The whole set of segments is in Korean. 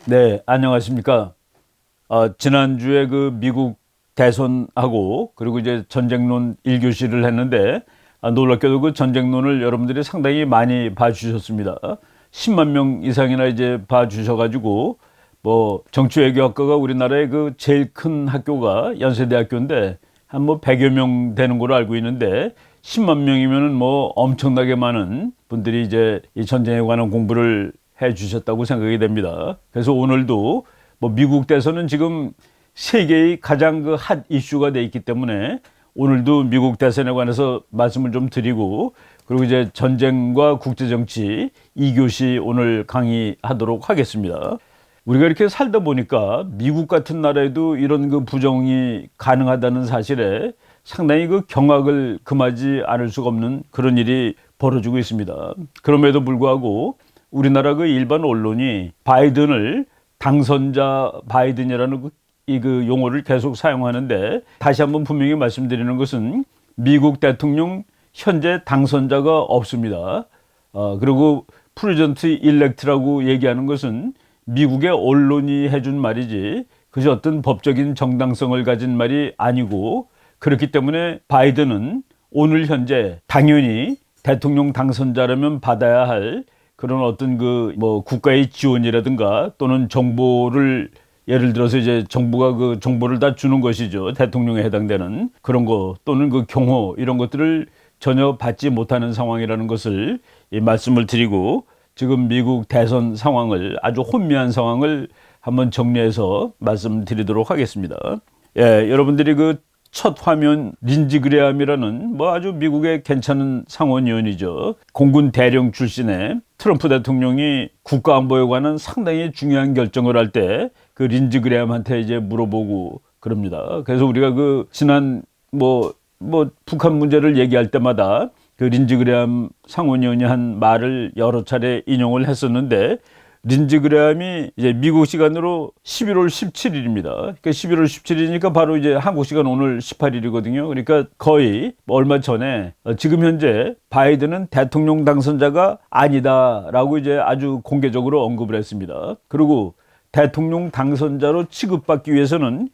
네, 안녕하십니까. 지난주에 그 미국 대선하고 그리고 이제 전쟁론 1교시를 했는데 놀랍게도 그 전쟁론을 여러분들이 상당히 많이 봐주셨습니다. 10만 명 이상이나 이제 봐주셔가지고 뭐 정치외교학과가 우리나라의 그 제일 큰 학교가 연세대학교인데 한 뭐 100여 명 되는 걸로 알고 있는데 10만 명이면은 뭐 엄청나게 많은 분들이 이제 이 전쟁에 관한 공부를 해 주셨다고 생각이 됩니다. 그래서 오늘도 뭐 미국 대선은 지금 세계의 가장 그 핫 이슈가 돼 있기 때문에 오늘도 미국 대선에 관해서 말씀을 좀 드리고 그리고 이제 전쟁과 국제정치 2교시 오늘 강의하도록 하겠습니다. 우리가 이렇게 살다 보니까 미국 같은 나라에도 이런 그 부정이 가능하다는 사실에 상당히 그 경악을 금하지 않을 수가 없는 그런 일이 벌어지고 있습니다. 그럼에도 불구하고 우리나라 그 일반 언론이 바이든을 당선자 바이든이라는 그 용어를 계속 사용하는데 다시 한번 분명히 말씀드리는 것은 미국 대통령 현재 당선자가 없습니다. 그리고 프레젠트 일렉트라고 얘기하는 것은 미국의 언론이 해준 말이지 그저 어떤 법적인 정당성을 가진 말이 아니고 그렇기 때문에 바이든은 오늘 현재 당연히 대통령 당선자라면 받아야 할 그런 어떤 그 뭐 국가의 지원이라든가 또는 정보를 예를 들어서 이제 정부가 그 정보를 다 주는 것이죠. 대통령에 해당되는 그런 거 또는 그 경호 이런 것들을 전혀 받지 못하는 상황이라는 것을 이 말씀을 드리고 지금 미국 대선 상황을 아주 혼미한 상황을 한번 정리해서 말씀드리도록 하겠습니다. 예, 여러분들이 그 첫 화면 린지 그레함이라는 뭐 아주 미국의 괜찮은 상원의원이죠. 공군 대령 출신의 트럼프 대통령이 국가안보에 관한 상당히 중요한 결정을 할 때 그 린지 그레함한테 이제 물어보고 그럽니다. 그래서 우리가 그 지난 뭐 북한 문제를 얘기할 때마다 그 린지 그레함 상원의원이 한 말을 여러 차례 인용을 했었는데 린지 그레함이 이제 미국 시간으로 11월 17일입니다. 그러니까 11월 17일이니까 바로 이제 한국 시간 오늘 18일이거든요. 그러니까 거의 얼마 전에 지금 현재 바이든은 대통령 당선자가 아니다라고 이제 아주 공개적으로 언급을 했습니다. 그리고 대통령 당선자로 취급받기 위해서는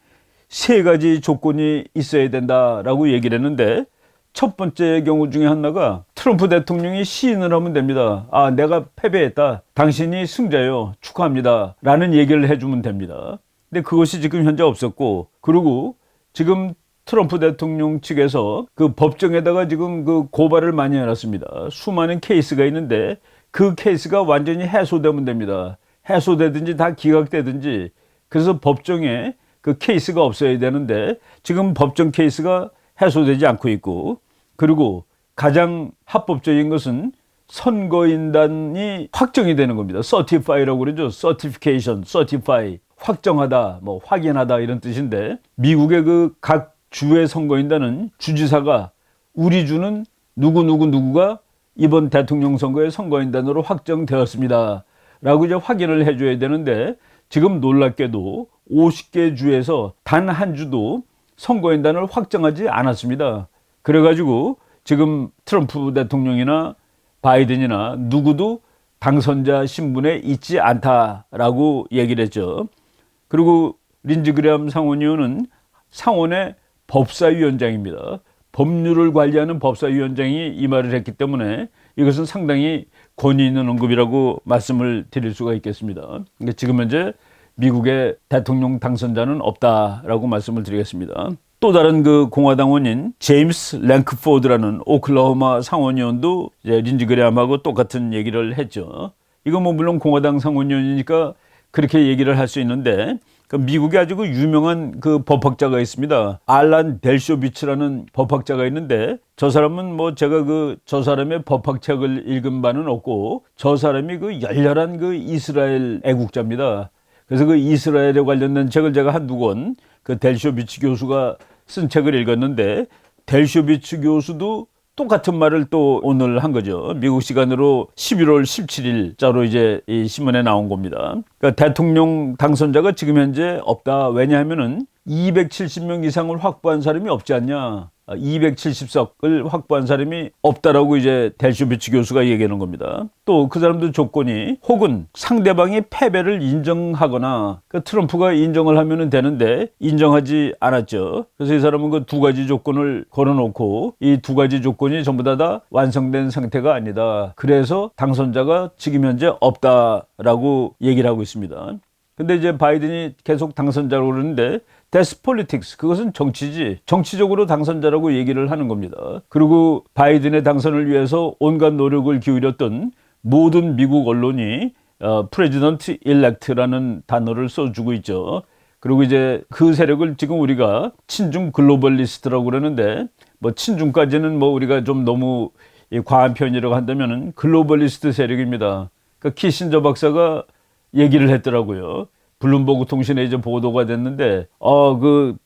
세 가지 조건이 있어야 된다라고 얘기를 했는데 첫 번째 경우 중에 하나가 트럼프 대통령이 시인을 하면 됩니다. 아, 내가 패배했다. 당신이 승자요. 축하합니다. 라는 얘기를 해주면 됩니다. 근데 그것이 지금 현재 없었고, 그리고 지금 트럼프 대통령 측에서 그 법정에다가 지금 그 고발을 많이 해놨습니다. 수많은 케이스가 있는데 그 케이스가 완전히 해소되면 됩니다. 해소되든지 다 기각되든지 그래서 법정에 그 케이스가 없어야 되는데 지금 법정 케이스가 해소되지 않고 있고 그리고 가장 합법적인 것은 선거인단이 확정이 되는 겁니다. certify라고 그러죠. certification, certify, 확정하다, 뭐 확인하다 이런 뜻인데 미국의 그 각 주의 선거인단은 주지사가 우리 주는 누구가 이번 대통령 선거의 선거인단으로 확정되었습니다. 라고 이제 확인을 해줘야 되는데 지금 놀랍게도 50개 주에서 단 한 주도 선거인단을 확정하지 않았습니다. 그래가지고 지금 트럼프 대통령이나 바이든이나 누구도 당선자 신분에 있지 않다라고 얘기를 했죠. 그리고 린지 그레함 상원의원은 상원의 법사위원장입니다. 법률을 관리하는 법사위원장이 이 말을 했기 때문에 이것은 상당히 권위 있는 언급이라고 말씀을 드릴 수가 있겠습니다. 그러니까 지금 현재 미국의 대통령 당선자는 없다라고 말씀을 드리겠습니다. 또 다른 그 공화당원인 제임스 랭크포드라는 오클라호마 상원의원도 이제 린지 그레함하고 똑같은 얘기를 했죠. 이거 뭐 물론 공화당 상원의원이니까 그렇게 얘기를 할 수 있는데 그 미국에 아주 그 유명한 그 법학자가 있습니다. 알란 델쇼비츠라는 법학자가 있는데 저 사람은 뭐 제가 저 사람의 법학책을 읽은 바는 없고 저 사람이 그 열렬한 그 이스라엘 애국자입니다. 그래서 그 이스라엘에 관련된 책을 제가 한두 권 그 델쇼비츠 교수가 쓴 책을 읽었는데 델쇼비츠 교수도 똑같은 말을 또 오늘 한 거죠. 미국 시간으로 11월 17일자로 이제 이 신문에 나온 겁니다. 그러니까 대통령 당선자가 지금 현재 없다. 왜냐하면은 270명 이상을 확보한 사람이 없지 않냐. 270석을 확보한 사람이 없다라고 이제 델쇼비치 교수가 얘기하는 겁니다. 또 그 사람들 조건이 혹은 상대방이 패배를 인정하거나 그 트럼프가 인정을 하면 되는데 인정하지 않았죠. 그래서 이 사람은 그 두 가지 조건을 걸어놓고 이 두 가지 조건이 전부 다 완성된 상태가 아니다. 그래서 당선자가 지금 현재 없다라고 얘기를 하고 있습니다. 근데 이제 바이든이 계속 당선자로 그러는데 That's politics. 그것은 정치지. 정치적으로 당선자라고 얘기를 하는 겁니다. 그리고 바이든의 당선을 위해서 온갖 노력을 기울였던 모든 미국 언론이 President Elect라는 단어를 써주고 있죠. 그리고 이제 그 세력을 지금 우리가 친중 글로벌리스트라고 그러는데 뭐 친중까지는 뭐 우리가 좀 너무 과한 표현이라고 한다면은 글로벌리스트 세력입니다. 그러니까 키신저 박사가 얘기를 했더라고요. 블룸버그 통신에 이제 보도가 됐는데, 그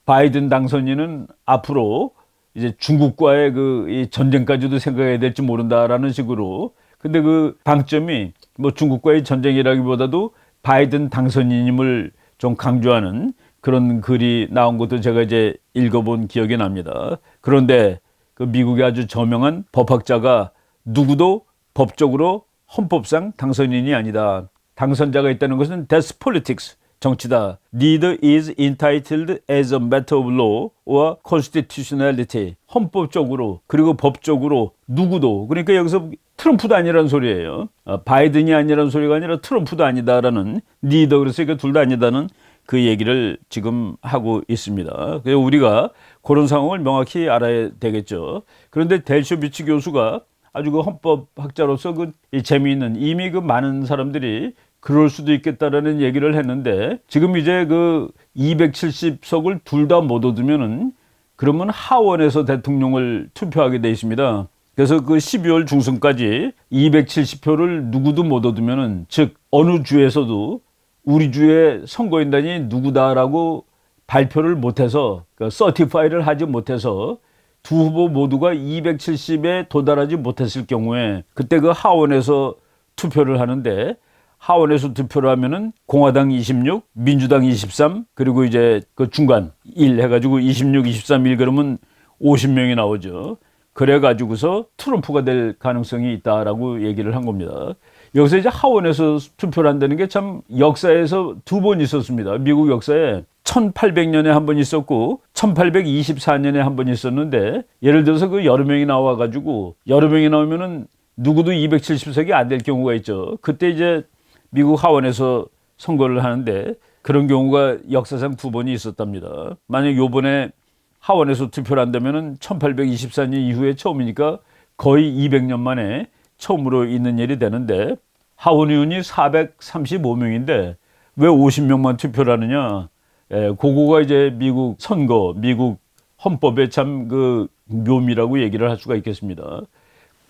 바이든 당선인은 앞으로 이제 중국과의 이 전쟁까지도 생각해야 될지 모른다라는 식으로. 근데 그 방점이 뭐 중국과의 전쟁이라기보다도 바이든 당선인임을 좀 강조하는 그런 글이 나온 것도 제가 이제 읽어본 기억이 납니다. 그런데 그 미국의 아주 저명한 법학자가 누구도 법적으로 헌법상 당선인이 아니다. 당선자가 있다는 것은 that's politics, 정치다. Neither is entitled as a matter of law or constitutionality. 헌법적으로 그리고 법적으로 누구도, 그러니까 여기서 트럼프도 아니라는 소리예요. 바이든이 아니라는 소리가 아니라 트럼프도 아니다라는, neither, 그래서 이거 둘 다 아니다는 그 얘기를 지금 하고 있습니다. 그래서 우리가 그런 상황을 명확히 알아야 되겠죠. 그런데 델쇼비치 교수가 아주 그 헌법학자로서 재미있는, 이미 많은 사람들이 그럴 수도 있겠다라는 얘기를 했는데, 지금 이제 270석을 둘 다 못 얻으면은 그러면 하원에서 대통령을 투표하게 돼 있습니다. 그래서 12월 중순까지 270표를 누구도 못 얻으면은, 즉 어느 주에서도 우리 주의 선거인단이 누구다라고 발표를 못해서, 서티파이를 하지 못해서 두 후보 모두가 270에 도달하지 못했을 경우에 그때 하원에서 투표를 하는데, 하원에서 투표를 하면은 공화당 26, 민주당 23, 그리고 이제 중간 1 해가지고 26, 23, 1 그러면 50명이 나오죠. 그래가지고서 트럼프가 될 가능성이 있다라고 얘기를 한 겁니다. 여기서 이제 하원에서 투표를 한다는 게 참 역사에서 두 번 있었습니다. 미국 역사에 1800년에 한 번 있었고 1824년에 한 번 있었는데, 예를 들어서 여러 명이 나와가지고 여러 명이 나오면은 누구도 270석이 안 될 경우가 있죠. 그때 이제 미국 하원에서 선거를 하는데 그런 경우가 역사상 두 번이 있었답니다. 만약 요번에 하원에서 투표를 한다면은 1824년 이후에 처음이니까 거의 200년 만에 처음으로 있는 일이 되는데, 하원 의원이 435명인데 왜 50명만 투표를 하느냐? 그거가 이제 미국 선거, 미국 헌법의 참 묘미라고 얘기를 할 수가 있겠습니다.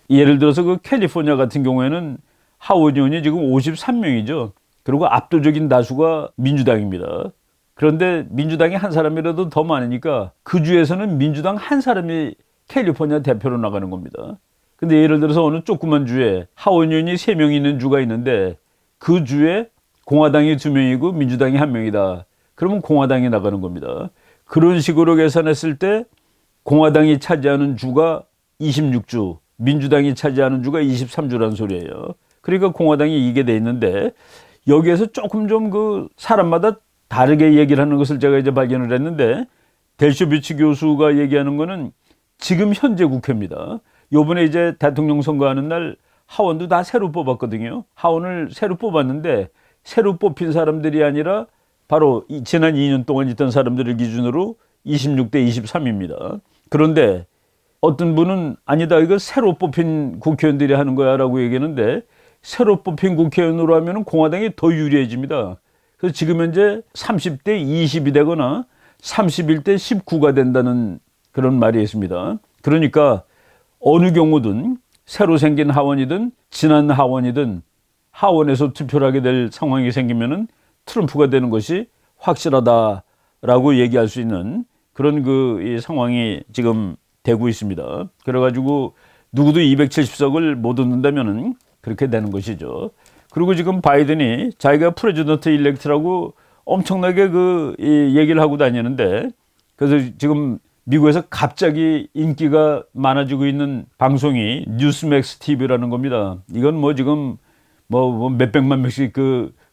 예를 들어서 캘리포니아 같은 경우에는 하원 의원이 지금 53명이죠. 그리고 압도적인 다수가 민주당입니다. 그런데 민주당이 한 사람이라도 더 많으니까 그 주에서는 민주당 한 사람이 캘리포니아 대표로 나가는 겁니다. 근데 예를 들어서 어느 조그만 주에 하원 의원이 3명 있는 주가 있는데 그 주에 공화당이 2명이고 민주당이 1명이다. 그러면 공화당이 나가는 겁니다. 그런 식으로 계산했을 때 공화당이 차지하는 주가 26주, 민주당이 차지하는 주가 23주라는 소리예요. 그러니까 공화당이 이기게 돼 있는데, 여기에서 조금 좀 사람마다 다르게 얘기를 하는 것을 제가 이제 발견을 했는데, 델쇼비치 교수가 얘기하는 거는 지금 현재 국회입니다. 요번에 이제 대통령 선거하는 날 하원도 다 새로 뽑았거든요. 하원을 새로 뽑았는데 새로 뽑힌 사람들이 아니라 바로 지난 2년 동안 있던 사람들을 기준으로 26대 23입니다. 그런데 어떤 분은 아니다, 이거 새로 뽑힌 국회의원들이 하는 거야 라고 얘기하는데, 새로 뽑힌 국회의원으로 하면 공화당이 더 유리해집니다. 그래서 지금 현재 30대 20이 되거나 31대 19가 된다는 그런 말이 있습니다. 그러니까 어느 경우든 새로 생긴 하원이든 지난 하원이든 하원에서 투표를 하게 될 상황이 생기면은 트럼프가 되는 것이 확실하다라고 얘기할 수 있는 그런 이 상황이 지금 되고 있습니다. 그래가지고 누구도 270석을 못 얻는다면은 그렇게 되는 것이죠. 그리고 지금 바이든이 자기가 프레지던트 일렉트라고 엄청나게 이 얘기를 하고 다니는데, 그래서 지금 미국에서 갑자기 인기가 많아지고 있는 방송이 뉴스맥스 TV라는 겁니다. 이건 뭐 지금 뭐 몇백만 명씩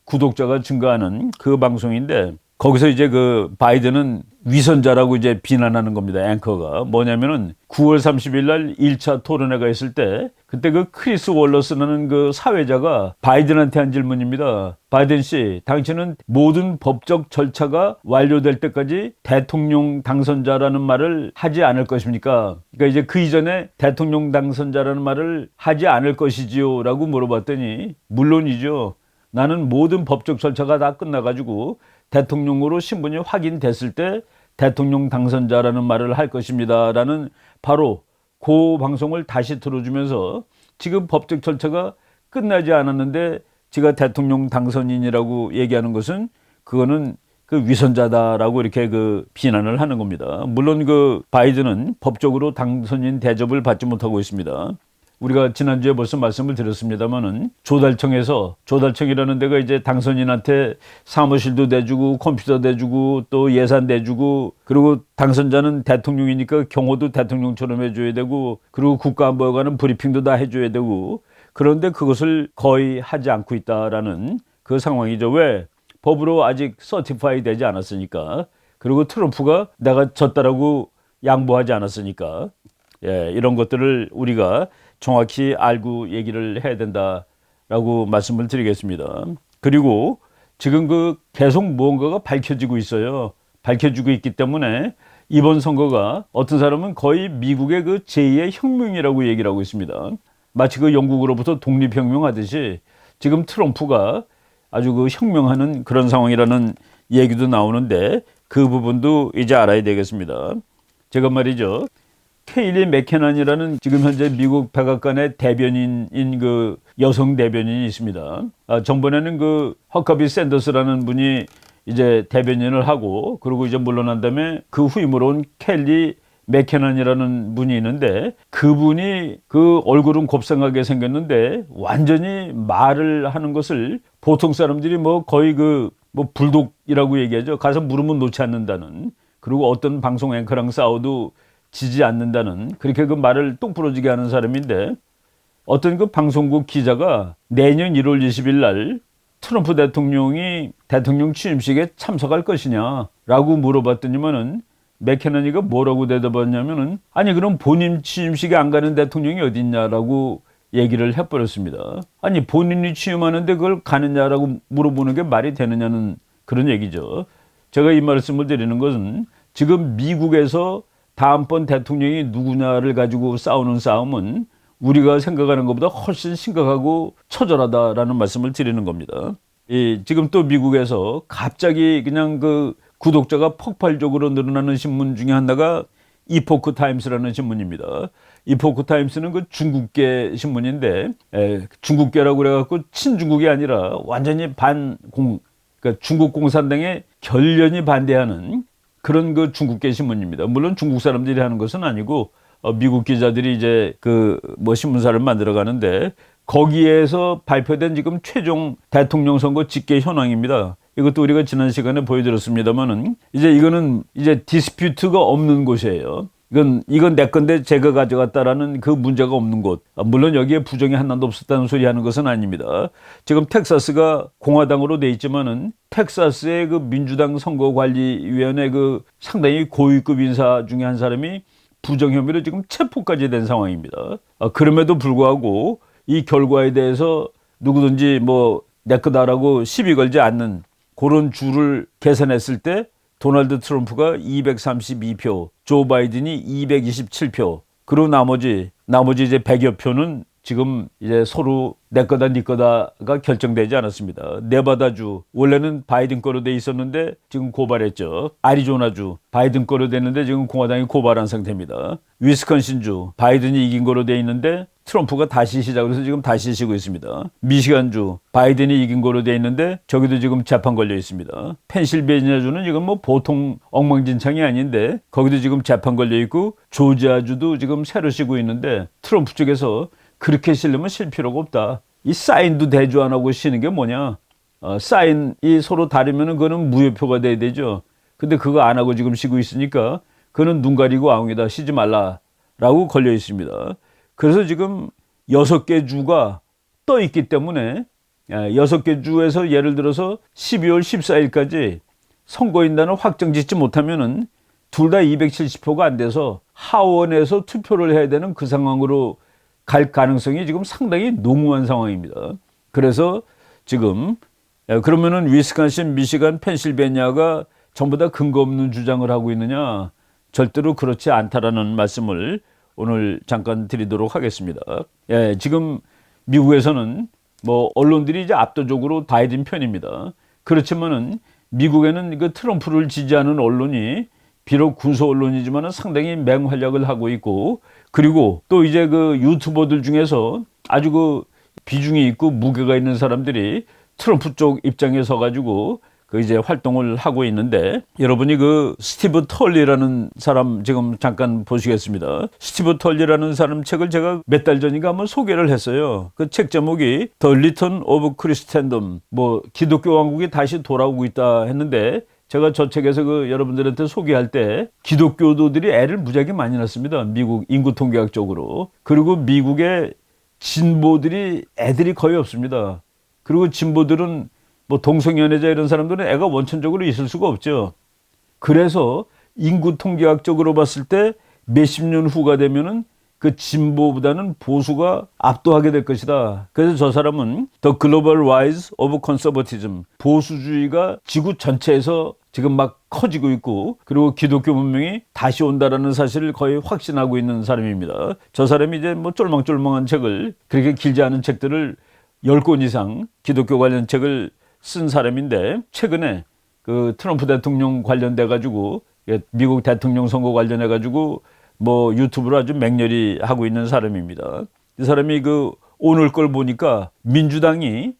구독자가 증가하는 그 방송인데, 거기서 이제 바이든은 위선자라고 이제 비난하는 겁니다. 앵커가 뭐냐면은 9월 30일 날 1차 토론회가 있을 때, 그때 크리스 월러스라는 사회자가 바이든한테 한 질문입니다. 바이든 씨, 당신은 모든 법적 절차가 완료될 때까지 대통령 당선자라는 말을 하지 않을 것입니까? 그러니까 이제 그 이전에 대통령 당선자라는 말을 하지 않을 것이지요? 라고 물어봤더니, 물론이죠. 나는 모든 법적 절차가 다 끝나가지고 대통령으로 신분이 확인됐을 때 대통령 당선자라는 말을 할 것입니다. 라는 바로 그 방송을 다시 들어주면서, 지금 법적 절차가 끝나지 않았는데 제가 대통령 당선인이라고 얘기하는 것은, 그거는 위선자다라고 이렇게 비난을 하는 겁니다. 물론 바이든은 법적으로 당선인 대접을 받지 못하고 있습니다. 우리가 지난주에 벌써 말씀을 드렸습니다만은, 조달청이라는 데가 이제 당선인한테 사무실도 내주고 컴퓨터 내주고 또 예산 내주고, 그리고 당선자는 대통령이니까 경호도 대통령처럼 해줘야 되고, 그리고 국가안보에 관한 브리핑도 다 해줘야 되고, 그런데 그것을 거의 하지 않고 있다라는 그 상황이죠. 왜? 법으로 아직 서티파이 되지 않았으니까. 그리고 트럼프가 내가 졌다라고 양보하지 않았으니까. 예, 이런 것들을 우리가 정확히 알고 얘기를 해야 된다라고 말씀을 드리겠습니다. 그리고 지금 계속 무언가가 밝혀지고 있어요. 밝혀지고 있기 때문에 이번 선거가 어떤 사람은 거의 미국의 제2의 혁명이라고 얘기를 하고 있습니다. 마치 영국으로부터 독립혁명 하듯이 지금 트럼프가 아주 혁명하는 그런 상황이라는 얘기도 나오는데, 그 부분도 이제 알아야 되겠습니다. 제가 말이죠, 케일리 맥케넌이라는 지금 현재 미국 백악관의 대변인인 여성 대변인이 있습니다. 전번에는 허커비 샌더스라는 분이 이제 대변인을 하고, 그리고 이제 물러난 다음에 그 후임으로 온 켈리 맥케넌이라는 분이 있는데, 그분이 얼굴은 곱상하게 생겼는데 완전히 말을 하는 것을 보통 사람들이 거의 불독이라고 얘기하죠. 가서 물으면 놓지 않는다는, 그리고 어떤 방송 앵커랑 싸워도 지지 않는다는, 그렇게 말을 똥부러지게 하는 사람인데, 어떤 방송국 기자가 내년 1월 20일 날 트럼프 대통령이 대통령 취임식에 참석할 것이냐라고 물어봤더니만은, 맥케너니가 뭐라고 대답했냐면은, 아니 그럼 본인 취임식에 안 가는 대통령이 어딨냐라고 얘기를 해버렸습니다. 아니 본인이 취임하는데 그걸 가느냐라고 물어보는 게 말이 되느냐는 그런 얘기죠. 제가 이 말씀을 드리는 것은, 지금 미국에서 다음번 대통령이 누구냐를 가지고 싸우는 싸움은 우리가 생각하는 것보다 훨씬 심각하고 처절하다라는 말씀을 드리는 겁니다. 지금 또 미국에서 갑자기 그냥 구독자가 폭발적으로 늘어나는 신문 중에 하나가 이포크 타임스라는 신문입니다. 이포크 타임스는 중국계 신문인데, 중국계라고 그래갖고 친중국이 아니라 완전히 그러니까 중국 공산당에 결연히 반대하는 그런 중국계 신문입니다. 물론 중국 사람들이 하는 것은 아니고, 미국 기자들이 이제 신문사를 만들어 가는데, 거기에서 발표된 지금 최종 대통령 선거 집계 현황입니다. 이것도 우리가 지난 시간에 보여드렸습니다만은, 이거는 디스퓨트가 없는 곳이에요. 이건 내 건데 제가 가져갔다라는 그 문제가 없는 곳. 물론 여기에 부정이 하나도 없었다는 소리 하는 것은 아닙니다. 지금 텍사스가 공화당으로 돼 있지만은, 텍사스의 민주당 선거관리위원회 상당히 고위급 인사 중에 한 사람이 부정 혐의로 지금 체포까지 된 상황입니다. 그럼에도 불구하고 이 결과에 대해서 누구든지 내 거다라고 시비 걸지 않는 그런 주를 계산했을 때, 도널드 트럼프가 232표, 조 바이든이 227표, 그리고 나머지 이제 100여 표는 지금 이제 서로 내 거다 네 거다가 결정되지 않았습니다. 네바다주 원래는 바이든 거로 돼 있었는데 지금 고발했죠. 아리조나주 바이든 거로 됐는데 지금 공화당이 고발한 상태입니다. 위스콘신주 바이든이 이긴 거로 돼 있는데 트럼프가 다시 시작을 해서 지금 다시 쉬고 있습니다. 미시간주 바이든이 이긴 거로 돼 있는데 저기도 지금 재판 걸려 있습니다. 펜실베니아주는 지금 보통 엉망진창이 아닌데 거기도 지금 재판 걸려 있고, 조지아주도 지금 새로 쉬고 있는데, 트럼프 쪽에서 그렇게 쉬려면 쉴 필요가 없다. 이 사인도 대조 안 하고 쉬는 게 뭐냐? 사인이 서로 다르면은 그거는 무효표가 돼야 되죠. 근데 그거 안 하고 지금 쉬고 있으니까 그거는 눈 가리고 아웅이다. 쉬지 말라라고 걸려 있습니다. 그래서 지금 6개 주가 떠 있기 때문에 6개 주에서 예를 들어서 12월 14일까지 선거인단을 확정 짓지 못하면은 둘 다 270표가 안 돼서 하원에서 투표를 해야 되는 그 상황으로 갈 가능성이 지금 상당히 농후한 상황입니다. 그래서 지금 그러면은 위스콘신, 미시간, 펜실베니아가 전부 다 근거 없는 주장을 하고 있느냐? 절대로 그렇지 않다라는 말씀을 오늘 잠깐 드리도록 하겠습니다. 지금 미국에서는 뭐 언론들이 이제 압도적으로 바이든 편입니다. 그렇지만은 미국에는 그 트럼프를 지지하는 언론이 비록 군소 언론이지만은 상당히 맹활약을 하고 있고, 그리고 또 이제 그 유튜버들 중에서 아주 그 비중이 있고 무게가 있는 사람들이 트럼프 쪽 입장에 서 가지고 그 이제 활동을 하고 있는데, 여러분이 그 스티브 털리라는 사람 지금 잠깐 보시겠습니다. 스티브 털리라는 사람 책을 제가 몇 달 전인가 한번 소개를 했어요. 그 책 제목이 The Return of Christendom, 뭐 기독교 왕국이 다시 돌아오고 있다 했는데, 제가 저 책에서 그 여러분들한테 소개할 때 기독교도들이 애를 무지하게 많이 낳습니다. 미국 인구 통계학적으로. 그리고 미국의 진보들이 애들이 거의 없습니다. 그리고 진보들은 뭐 동성연애자 이런 사람들은 애가 원천적으로 있을 수가 없죠. 그래서 인구 통계학적으로 봤을 때 몇십 년 후가 되면은 그 진보보다는 보수가 압도하게 될 것이다. 그래서 저 사람은 The Global Rise of Conservatism, 보수주의가 지구 전체에서 지금 막 커지고 있고, 그리고 기독교 문명이 다시 온다라는 사실을 거의 확신하고 있는 사람입니다. 저 사람이 이제 뭐 쫄망쫄망한 책을, 그렇게 길지 않은 책들을 10권 이상 기독교 관련 책을 쓴 사람인데, 최근에 그 트럼프 대통령 관련돼 가지고, 미국 대통령 선거 관련해 가지고 뭐 유튜브로 아주 맹렬히 하고 있는 사람입니다. 이 사람이 그 오늘 걸 보니까 민주당이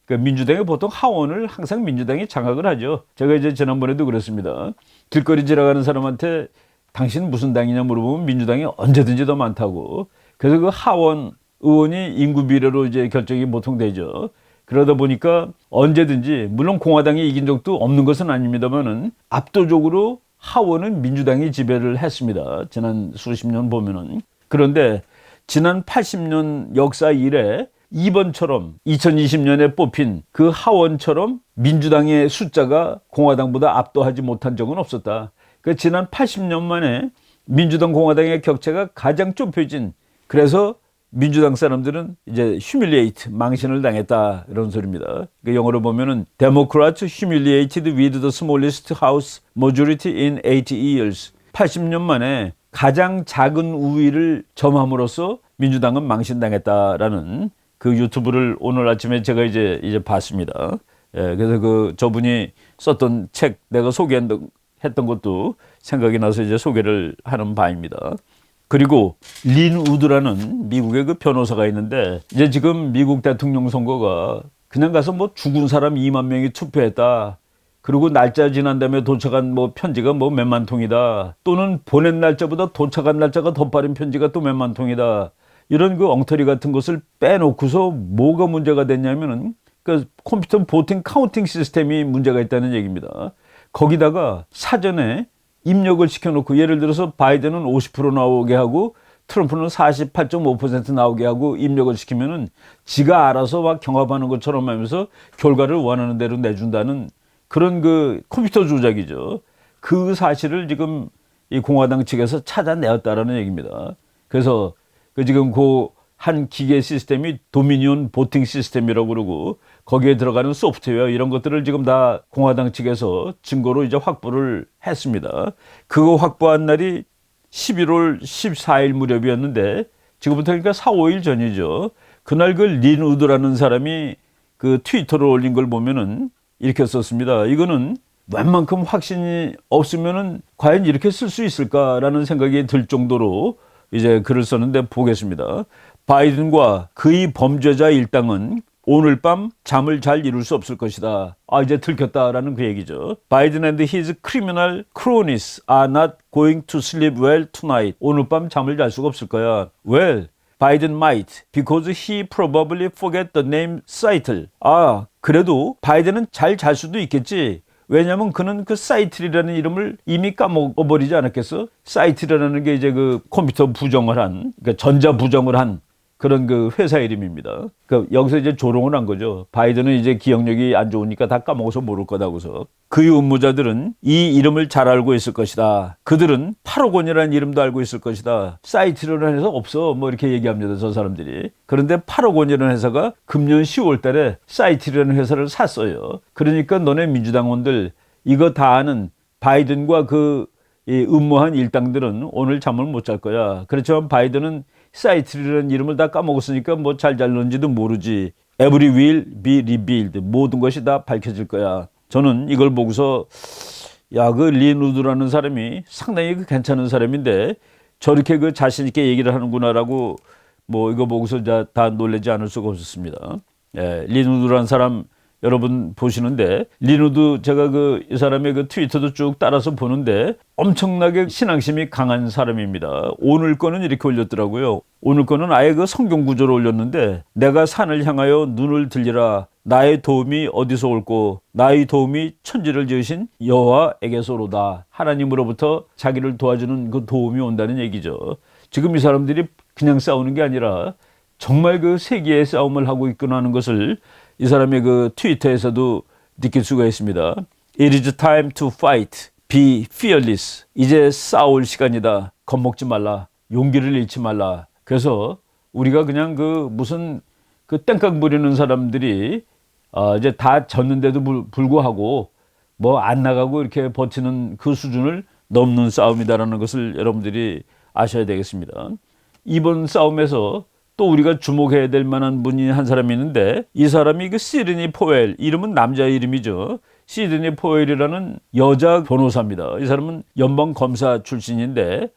보통 하원을 항상 민주당이 장악을 하죠. 제가 이제 지난번에도 그랬습니다. 길거리 지나가는 사람한테 당신 무슨 당이냐 물어보면 민주당이 언제든지 더 많다고. 그래서 그 하원 의원이 인구 비례로 이제 결정이 보통 되죠. 그러다 보니까 언제든지, 물론 공화당이 이긴 적도 없는 것은 아닙니다만은 압도적으로 하원은 민주당이 지배를 했습니다. 지난 수십 년 보면은. 그런데 지난 80년 역사 이래 이번처럼 2020년에 뽑힌 그 하원처럼 민주당의 숫자가 공화당보다 압도하지 못한 적은 없었다. 그 지난 80년 만에 민주당 공화당의 격차가 가장 좁혀진, 그래서 민주당 사람들은 이제 humiliate, 망신을 당했다, 이런 소리입니다. 그 영어로 보면은 Democrats humiliated with the smallest House majority in 80 years. 80년 만에 가장 작은 우위를 점함으로써 민주당은 망신당했다라는 그 유튜브를 오늘 아침에 제가 이제 봤습니다. 그래서 그 저분이 썼던 책 내가 소개했던 것도 생각이 나서 이제 소개를 하는 바입니다. 그리고 린 우드라는 미국의 그 변호사가 있는데, 이제 지금 미국 대통령 선거가 그냥 가서 뭐 죽은 사람 2만 명이 투표했다, 그리고 날짜 지난 다음에 도착한 뭐 편지가 뭐 몇만 통이다, 또는 보낸 날짜보다 도착한 날짜가 더 빠른 편지가 또 몇만 통이다, 이런 그 엉터리 같은 것을 빼놓고서 뭐가 문제가 됐냐면은 그 컴퓨터 보팅 카운팅 시스템이 문제가 있다는 얘기입니다. 거기다가 사전에 입력을 시켜놓고, 예를 들어서 바이든은 50% 나오게 하고 트럼프는 48.5% 나오게 하고 입력을 시키면은 지가 알아서 막 경합하는 것처럼 하면서 결과를 원하는 대로 내준다는 그런 그 컴퓨터 조작이죠. 그 사실을 지금 이 공화당 측에서 찾아내었다라는 얘기입니다. 그래서 그 지금 그 한 기계 시스템이 도미니온 보팅 시스템이라고 그러고, 거기에 들어가는 소프트웨어 이런 것들을 지금 다 공화당 측에서 증거로 이제 확보를 했습니다. 그거 확보한 날이 11월 14일 무렵이었는데, 지금부터 그러니까 4, 5일 전이죠. 그날 그 린 우드라는 사람이 그 트위터로 올린 걸 보면은 이렇게 썼습니다. 이거는 웬만큼 확신이 없으면은 과연 이렇게 쓸 수 있을까라는 생각이 들 정도로 이제 글을 썼는데, 보겠습니다. 바이든과 그의 범죄자 일당은 오늘 밤 잠을 잘 이룰 수 없을 것이다. 이제 들켰다라는 그 얘기죠. Biden and his criminal cronies are not going to sleep well tonight. 오늘 밤 잠을 잘 수가 없을 거야. Well, Biden might because he probably forget the name 사이틀. 아, 그래도 바이든은 잘 잘 수도 있겠지. 왜냐하면 그는 그 사이틀이라는 이름을 이미 까먹어버리지 않았겠어? 사이틀이라는 게 이제 그 컴퓨터 부정을 한, 그러니까 전자 부정을 한 그런 그 회사 이름입니다. 그러니까 여기서 이제 조롱을 한 거죠. 바이든은 이제 기억력이 안 좋으니까 다 까먹어서 모를 거다고서. 그의 음모자들은 이 이름을 잘 알고 있을 것이다. 그들은 8억 원이라는 이름도 알고 있을 것이다. 사이트라는 회사 없어. 뭐 이렇게 얘기합니다. 저 사람들이. 그런데 8억 원이라는 회사가 금년 10월 달에 사이트라는 회사를 샀어요. 그러니까 너네 민주당원들 이거 다 아는 바이든과 그 음모한 일당들은 오늘 잠을 못 잘 거야. 그렇지만 바이든은 사이트라는 이름을 다 까먹었으니까 뭐 잘 잘는지도 모르지. Every will be revealed. 모든 것이 다 밝혀질 거야. 저는 이걸 보고서 야, 그 리누드라는 사람이 상당히 그 괜찮은 사람인데 저렇게 그 자신 있게 얘기를 하는구나라고 뭐 이거 보고서 다 놀라지 않을 수가 없었습니다. 예, 리누드라는 사람 여러분 보시는데 리누드 제가 이 사람의 그 트위터도 쭉 따라서 보는데 엄청나게 신앙심이 강한 사람입니다. 오늘 거는 이렇게 올렸더라고요. 오늘 거는 아예 그 성경 구조를 올렸는데 내가 산을 향하여 눈을 들리라 나의 도움이 어디서 올꼬 나의 도움이 천지를 지으신 여호와에게서로다. 하나님으로부터 자기를 도와주는 그 도움이 온다는 얘기죠. 지금 이 사람들이 그냥 싸우는 게 아니라 정말 그 세계의 싸움을 하고 있구나 하는 것을 이 사람의 그 트위터에서도 느낄 수가 있습니다. It is time to fight. Be fearless. 이제 싸울 시간이다. 겁먹지 말라. 용기를 잃지 말라. 그래서 우리가 그냥 무슨 땡깡 부리는 사람들이 이제 다 졌는데도 불구하고 뭐 안 나가고 이렇게 버티는 그 수준을 넘는 싸움이다라는 것을 여러분들이 아셔야 되겠습니다. 이번 싸움에서 또 우리가 주목해야 될 만한 분이 한 사람이 있는데 이 사람이 그 시드니 포웰, 이름은 남자 이름이죠. 시드니 포웰이라는 여자 변호사입니다. 이 사람은 연방 검사 출신인데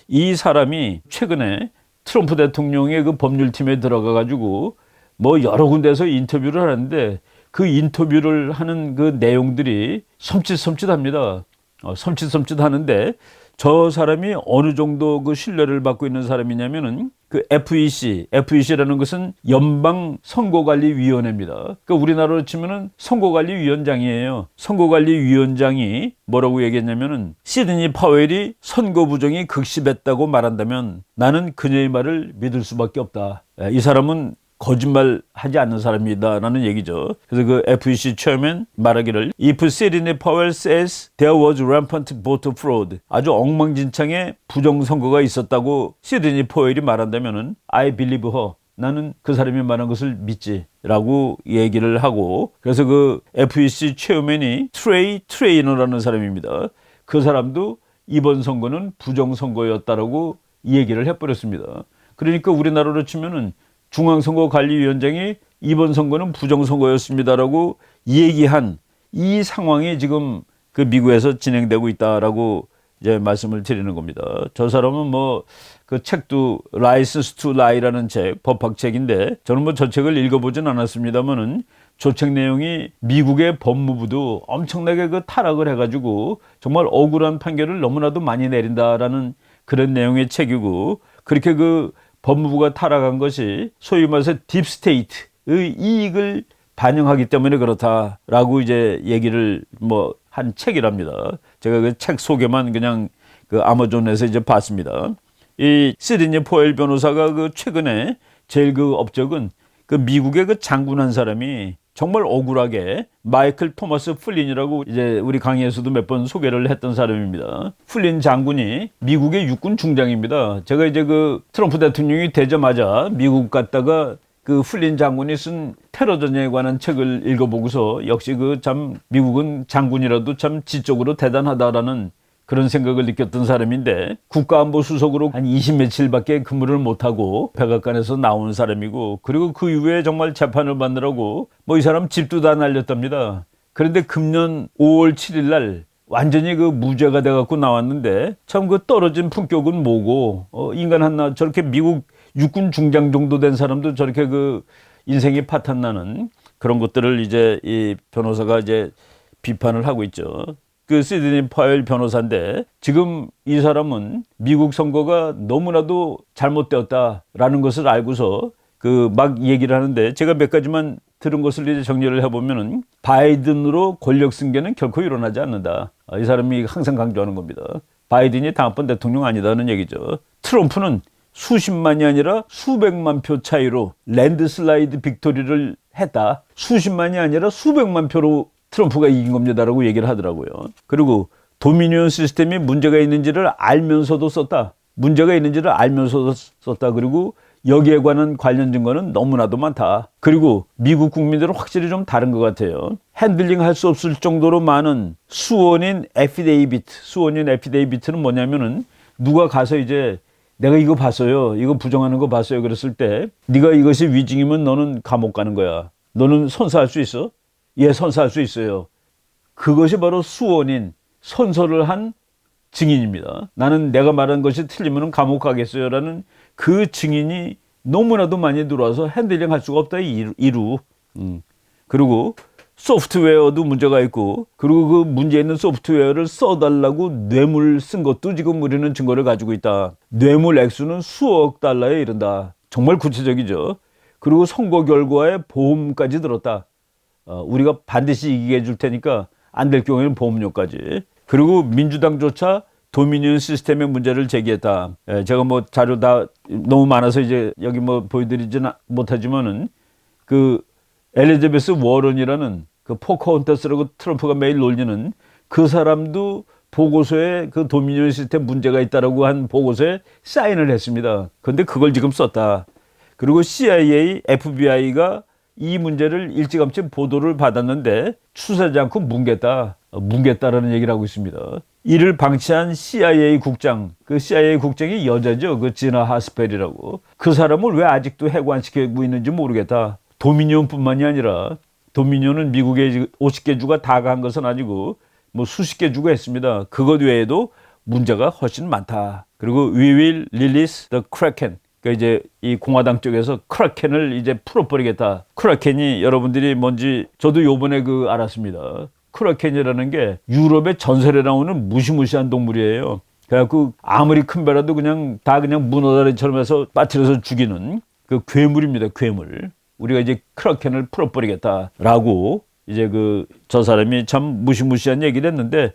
이 사람이 최근에 트럼프 대통령의 그 법률팀에 들어가 가지고 뭐 여러 군데서 인터뷰를 하는데 그 인터뷰를 하는 그 내용들이 섬찟섬찟합니다. 섬찟섬찟하는데 저 사람이 어느 정도 그 신뢰를 받고 있는 사람이냐면은 그 FEC라는 것은 연방선거관리위원회입니다. 그러니까 우리나라로 치면은 선거관리위원장이에요. 선거관리위원장이 뭐라고 얘기했냐면은 시드니 파웰이 선거 부정이 극심했다고 말한다면 나는 그녀의 말을 믿을 수밖에 없다. 이 사람은 거짓말하지 않는 사람이다라는 얘기죠. 그래서 그 FEC 체어맨 말하기를 If Sidney Powell says there was rampant voter fraud, 아주 엉망진창의 부정선거가 있었다고 시드니 포웰이 말한다면은 I believe her, 나는 그 사람이 말한 것을 믿지라고 얘기를 하고, 그래서 그 FEC 체어맨이 트레이 트레이너라는 사람입니다. 그 사람도 이번 선거는 부정선거였다라고 얘기를 해버렸습니다. 그러니까 우리나라로 치면은 중앙선거관리위원장이 이번 선거는 부정선거였습니다라고 얘기한 이 상황이 지금 그 미국에서 진행되고 있다라고 이제 말씀을 드리는 겁니다. 저 사람은 뭐 그 책도 License to Lie라는 책, 법학책인데 저는 뭐 저 책을 읽어보진 않았습니다만은 저 책 내용이 미국의 법무부도 엄청나게 그 타락을 해가지고 정말 억울한 판결을 너무나도 많이 내린다라는 그런 내용의 책이고, 그렇게 그 법무부가 타락한 것이 소위 말해서 딥스테이트의 이익을 반영하기 때문에 그렇다라고 이제 얘기를 뭐 한 책이랍니다. 제가 그 책 소개만 그냥 그 아마존에서 이제 봤습니다. 이 시드니 포웰 변호사가 그 최근에 제일 그 업적은 그 미국의 그 장군 한 사람이 정말 억울하게 마이클 토마스 플린이라고 이제 우리 강의에서도 몇 번 소개를 했던 사람입니다. 플린 장군이 미국의 육군 중장입니다. 제가 이제 그 트럼프 대통령이 되자마자 미국 갔다가 그 플린 장군이 쓴 테러 전쟁에 관한 책을 읽어보고서 역시 그 참 미국은 장군이라도 참 지적으로 대단하다라는 그런 생각을 느꼈던 사람인데 국가안보 수석으로 한 20며칠밖에 근무를 못하고 백악관에서 나온 사람이고, 그리고 그 이후에 정말 재판을 받느라고 뭐 이 사람 집도 다 날렸답니다. 그런데 금년 5월 7일 날 완전히 그 무죄가 돼갖고 나왔는데 참 그 떨어진 품격은 뭐고, 인간 하나 저렇게 미국 육군 중장 정도 된 사람도 저렇게 그 인생이 파탄나는 그런 것들을 이제 이 변호사가 이제 비판을 하고 있죠. 그 시드니 파웰 변호사인데 지금 이 사람은 미국 선거가 너무나도 잘못되었다라는 것을 알고서 그 막 얘기를 하는데 제가 몇 가지만 들은 것을 이제 정리를 해보면은 바이든으로 권력 승계는 결코 일어나지 않는다. 이 사람이 항상 강조하는 겁니다. 바이든이 다음번 대통령 아니다는 얘기죠. 트럼프는 수십만이 아니라 수백만 표 차이로 랜드슬라이드 빅토리를 했다. 수십만이 아니라 수백만 표로 트럼프가 이긴 겁니다라고 얘기를 하더라고요. 그리고 도미니언 시스템이 문제가 있는지를 알면서도 썼다. 문제가 있는지를 알면서도 썼다. 그리고 여기에 관한 관련 증거는 너무나도 많다. 그리고 미국 국민들은 확실히 좀 다른 것 같아요. 핸들링 할 수 없을 정도로 많은 수원인 애피데이비트는 뭐냐면은 누가 가서 이제 내가 이거 봤어요. 이거 부정하는 거 봤어요. 그랬을 때 네가 이것이 위증이면 너는 감옥 가는 거야. 너는 선서할 수 있어? 예, 선서할 수 있어요. 그것이 바로 수원인 선서를 한 증인입니다. 나는 내가 말한 것이 틀리면 감옥 가겠어요 라는 그 증인이 너무나도 많이 들어와서 핸들링 할 수가 없다. 이루. 그리고 소프트웨어도 문제가 있고 그리고 그 문제 있는 소프트웨어를 써달라고 뇌물 쓴 것도 지금 우리는 증거를 가지고 있다. 뇌물 액수는 수억 달러에 이른다. 정말 구체적이죠. 그리고 선거 결과에 보험까지 들었다. 우리가 반드시 이기게 해줄 테니까 안 될 경우에는 보험료까지. 그리고 민주당조차 도미니언 시스템의 문제를 제기했다. 제가 뭐 자료 다 너무 많아서 이제 여기 뭐 보여드리지는 못하지만은 그 엘리자베스 워런이라는 그 포커헌터스라고 트럼프가 매일 놀리는 그 사람도 보고서에 그 도미니언 시스템 문제가 있다라고 한 보고서에 사인을 했습니다. 그런데 그걸 지금 썼다. 그리고 CIA, FBI가 이 문제를 일찌감치 보도를 받았는데 추스하지 않고 뭉갰다라는 얘기를 하고 있습니다. 이를 방치한 CIA 국장, 그 CIA 국장이 여자죠. 그 지나 하스펠이라고. 그 사람을 왜 아직도 해고안시키고 있는지 모르겠다. 도미니언뿐만이 아니라 도미니언은 미국의 50개 주가 다 간 것은 아니고 뭐 수십 개 주가 했습니다. 그것 외에도 문제가 훨씬 많다. 그리고 We will release the Kraken. 그러니까 이제 이 공화당 쪽에서 크라켄을 이제 풀어버리겠다. 크라켄이 여러분들이 뭔지 저도 요번에 그 알았습니다. 크라켄이라는 게 유럽의 전설에 나오는 무시무시한 동물이에요. 그래갖고 아무리 큰 배라도 그냥 다 그냥 문어다리처럼 해서 빠뜨려서 죽이는 그 괴물입니다. 괴물. 우리가 이제 크라켄을 풀어버리겠다라고 이제 그 저 사람이 참 무시무시한 얘기를 했는데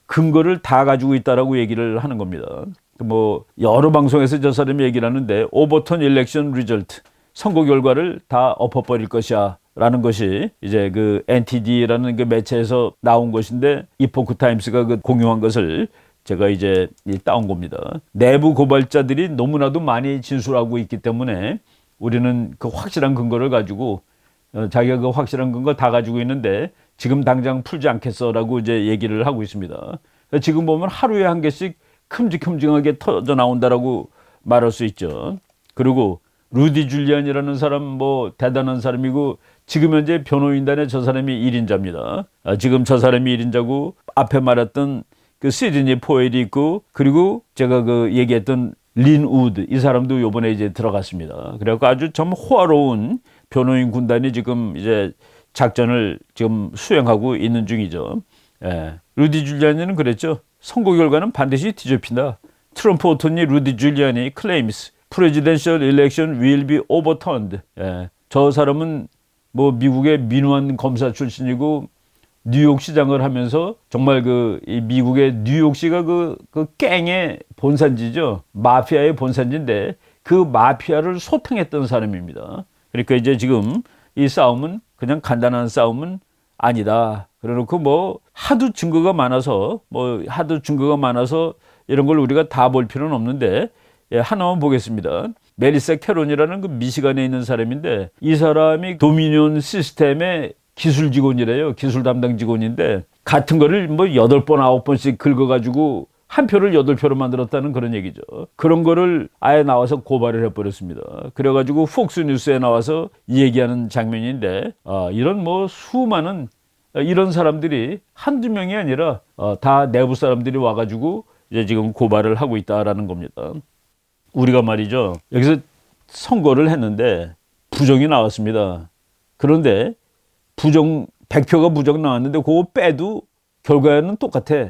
근거를 다 가지고 있다라고 얘기를 하는 겁니다. 뭐 여러 방송에서 저 사람이 얘기를 하는데 오버턴 일렉션 리절트 선거 결과를 다 엎어버릴 것이야 라는 것이 이제 그 NTD라는 그 매체에서 나온 것인데 이포크 타임스가 그 공유한 것을 제가 이제 따온 겁니다. 내부 고발자들이 너무나도 많이 진술하고 있기 때문에 우리는 그 확실한 근거를 가지고 자기가 그 확실한 근거 다 가지고 있는데 지금 당장 풀지 않겠어라고 이제 얘기를 하고 있습니다. 지금 보면 하루에 한 개씩 큼직큼직하게 터져 나온다라고 말할 수 있죠. 그리고 루디 줄리안이라는 사람 뭐 대단한 사람이고 지금 현재 변호인단에 저 사람이 1인자입니다. 지금 저 사람이 1인자고 앞에 말했던 그 시드니 포웰이 있고 그리고 제가 그 얘기했던 린 우드 이 사람도 요번에 이제 들어갔습니다. 그래갖고 아주 참 호화로운 변호인 군단이 지금 이제 작전을 지금 수행하고 있는 중이죠. 예. 루디 줄리안이는 그랬죠. 선거 결과는 반드시 뒤집힌다. 트럼프 어토니 루디 줄리안이 claims presidential election will be overturned. 예. 저 사람은 뭐 미국의 민원 검사 출신이고 뉴욕 시장을 하면서 정말 이 미국의 뉴욕시가 그 갱의 본산지죠. 마피아의 본산지인데 그 마피아를 소탕했던 사람입니다. 그러니까 이제 지금 이 싸움은 그냥 간단한 싸움은 아니다. 그래놓고 뭐 하도 증거가 많아서 이런 걸 우리가 다 볼 필요는 없는데 하나만 보겠습니다. 메리사 캐론이라는 그 미시간에 있는 사람인데 이 사람이 도미니언 시스템의 기술 직원이래요. 기술 담당 직원인데 같은 거를 뭐 8번, 9번씩 긁어가지고 한 표를 8표로 만들었다는 그런 얘기죠. 그런 거를 아예 나와서 고발을 해버렸습니다. 그래가지고 폭스뉴스에 나와서 얘기하는 장면인데 이런 뭐 수많은 이런 사람들이 한두 명이 아니라 다 내부 사람들이 와가지고 이제 지금 고발을 하고 있다라는 겁니다. 우리가 말이죠. 여기서 선거를 했는데 부정이 나왔습니다. 그런데 100표가 부정 나왔는데 그거 빼도 결과는 똑같아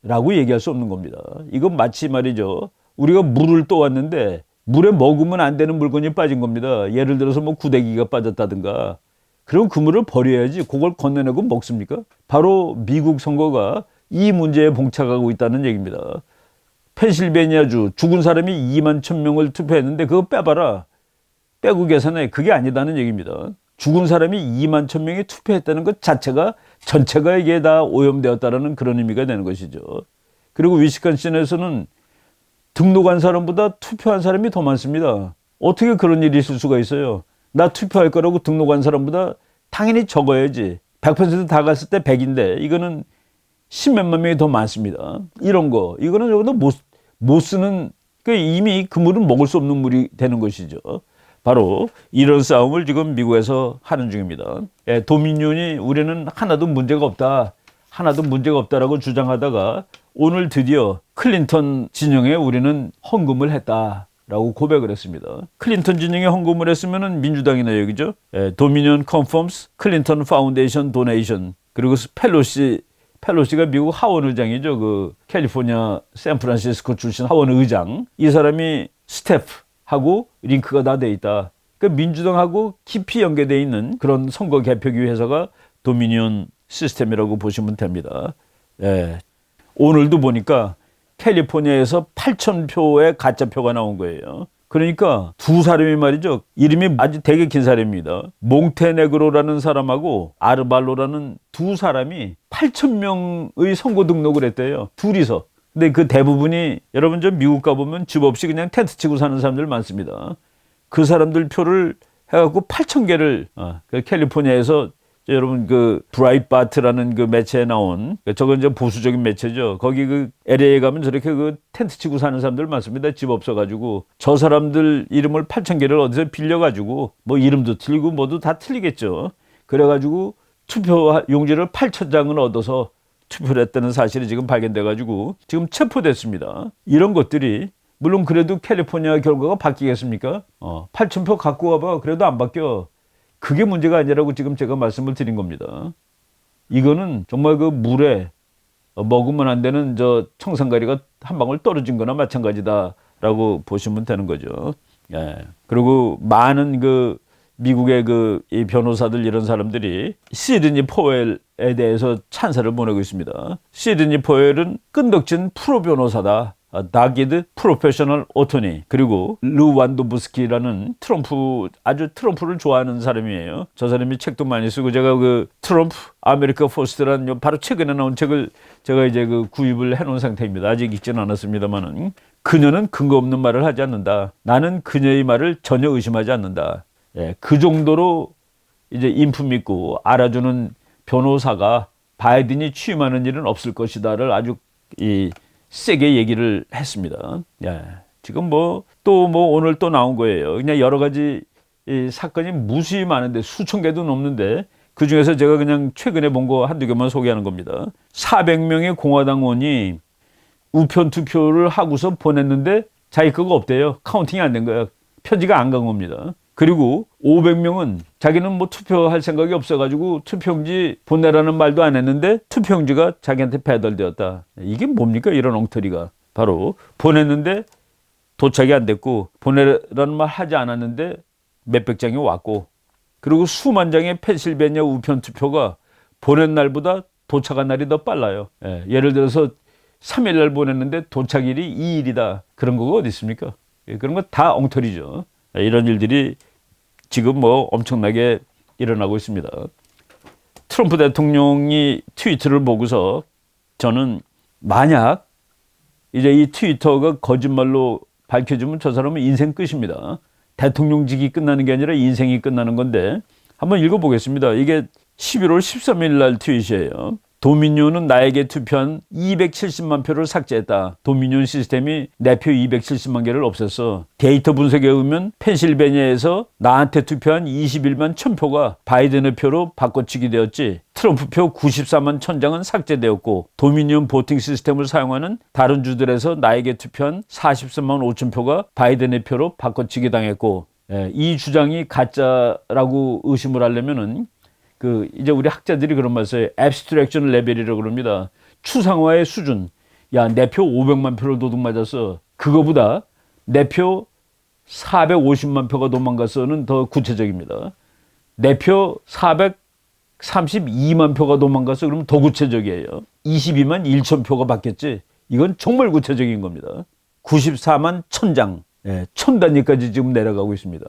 라고 얘기할 수 없는 겁니다. 이건 마치 말이죠. 우리가 물을 떠왔는데 물에 먹으면 안 되는 물건이 빠진 겁니다. 예를 들어서 뭐 구데기가 빠졌다든가. 그럼 그 물을 버려야지 그걸 건너내고 먹습니까? 바로 미국 선거가 이 문제에 봉착하고 있다는 얘기입니다. 펜실베니아주 죽은 사람이 2만 1,000명을 투표했는데 그거 빼봐라. 빼고 계산해. 그게 아니다는 얘기입니다. 죽은 사람이 2만 1,000명이 투표했다는 것 자체가 전체가 이게 다 오염되었다는 그런 의미가 되는 것이죠. 그리고 위스콘신에서는 등록한 사람보다 투표한 사람이 더 많습니다. 어떻게 그런 일이 있을 수가 있어요? 나 투표할 거라고 등록한 사람보다 당연히 적어야지. 100%다 갔을 때 100인데 이거는 10몇만 명이 더 많습니다. 이런 거. 이거는 여기도 못 쓰는, 이미 그 물은 먹을 수 없는 물이 되는 것이죠. 바로 이런 싸움을 지금 미국에서 하는 중입니다. 도미니온이 우리는 하나도 문제가 없다라고 주장하다가 오늘 드디어 클린턴 진영에 우리는 헌금을 했다라고 고백을 했습니다. 클린턴 진영에 헌금을 했으면은 민주당이나 여기죠. 도미니온 컨펌스 클린턴 파운데이션 도네이션. 그리고 펠로시가 미국 하원 의장이죠. 그 캘리포니아 샌프란시스코 출신 하원 의장. 이 사람이 스태프하고 링크가 다 돼 있다. 그러니까 민주당하고 깊이 연계되어 있는 그런 선거 개표기 회사가 도미니온 시스템이라고 보시면 됩니다. 오늘도 보니까 캘리포니아에서 8,000표의 가짜표가 나온 거예요. 그러니까 두 사람이 말이죠. 이름이 아주 되게 긴 사람입니다. 몽테네그로라는 사람하고 아르발로라는 두 사람이 8,000명의 선거 등록을 했대요. 둘이서. 근데 그 대부분이 여러분 좀 미국 가보면 집 없이 그냥 텐트 치고 사는 사람들 많습니다. 그 사람들 표를 해갖고 8,000개를 그 캘리포니아에서 여러분 그 브라이트바트라는 그 매체에 나온 저건 좀 보수적인 매체죠. 거기 그 LA에 가면 저렇게 그 텐트 치고 사는 사람들 많습니다. 집 없어가지고 저 사람들 이름을 8,000개를 어디서 빌려가지고 뭐 이름도 틀리고 뭐도 다 틀리겠죠. 그래가지고 투표 용지를 8,000장을 얻어서 투표를 했다는 사실이 지금 발견돼가지고 지금 체포됐습니다. 이런 것들이 물론 그래도 캘리포니아 결과가 바뀌겠습니까? 8,000표 갖고 와봐. 그래도 안 바뀌어. 그게 문제가 아니라고 지금 제가 말씀을 드린 겁니다. 이거는 정말 그 물에 먹으면 안 되는 저 청산가리가 한 방울 떨어진 거나 마찬가지다라고 보시면 되는 거죠. 그리고 많은 그 미국의 이 변호사들 이런 사람들이 시드니 포웰에 대해서 찬사를 보내고 있습니다. 시드니 포웰은 끈덕진 프로 변호사다. 다기드 프로페셔널 어토니. 그리고 르 완도부스키라는 아주 트럼프를 좋아하는 사람이에요. 저 사람이 책도 많이 쓰고 제가 그 트럼프 아메리카 포스트라는 바로 최근에 나온 책을 제가 이제 그 구입을 해놓은 상태입니다. 아직 읽지는 않았습니다만은 그녀는 근거 없는 말을 하지 않는다. 나는 그녀의 말을 전혀 의심하지 않는다. 그 정도로 이제 인품 있고 알아주는 변호사가 바이든이 취임하는 일은 없을 것이다를 아주 세게 얘기를 했습니다. 지금 오늘 또 나온 거예요. 그냥 여러 가지 사건이 무수히 많은데 수천 개도 넘는데 그 중에서 제가 그냥 최근에 본 거 한두 개만 소개하는 겁니다. 400명의 공화당 의원이 우편 투표를 하고서 보냈는데 자기 거가 없대요. 카운팅이 안 된 거야. 편지가 안 간 겁니다. 그리고 500명은 자기는 투표할 생각이 없어가지고 투표용지 보내라는 말도 안 했는데 투표용지가 자기한테 배달되었다. 이게 뭡니까? 이런 엉터리가. 바로 보냈는데 도착이 안 됐고 보내라는 말 하지 않았는데 몇백 장이 왔고 그리고 수만 장의 펜실베니아 우편 투표가 보낸 날보다 도착한 날이 더 빨라요. 예를 들어서 3일 날 보냈는데 도착일이 2일이다. 그런 거가 어디 있습니까? 그런 거 다 엉터리죠. 이런 일들이 지금 엄청나게 일어나고 있습니다. 트럼프 대통령이 트위터를 보고서 저는 만약 이제 이 트위터가 거짓말로 밝혀지면 저 사람은 인생 끝입니다. 대통령직이 끝나는 게 아니라 인생이 끝나는 건데 한번 읽어보겠습니다. 이게 11월 13일 날 트윗이에요. 도미니온은 나에게 투표한 270만 표를 삭제했다. 도미니온 시스템이 내 표 270만 개를 없앴어. 데이터 분석에 의하면 펜실베니아에서 나한테 투표한 21만 1000표가 바이든의 표로 바꿔치기 되었지. 트럼프 표 94만 1000장은 삭제되었고 도미니온 보팅 시스템을 사용하는 다른 주들에서 나에게 투표한 43만 5천 표가 바이든의 표로 바꿔치기 당했고 이 주장이 가짜라고 의심을 하려면은 이제 우리 학자들이 그런 말 써요. abstraction 레벨이라고 그럽니다. 추상화의 수준. 야, 내 표 500만 표를 도둑 맞았어. 그거보다 내 표 450만 표가 도망갔어는 더 구체적입니다. 내 표 432만 표가 도망갔어. 그러면 더 구체적이에요. 22만 1천 표가 바뀌었지. 이건 정말 구체적인 겁니다. 94만 1000장. 예, 1000단위까지 지금 내려가고 있습니다.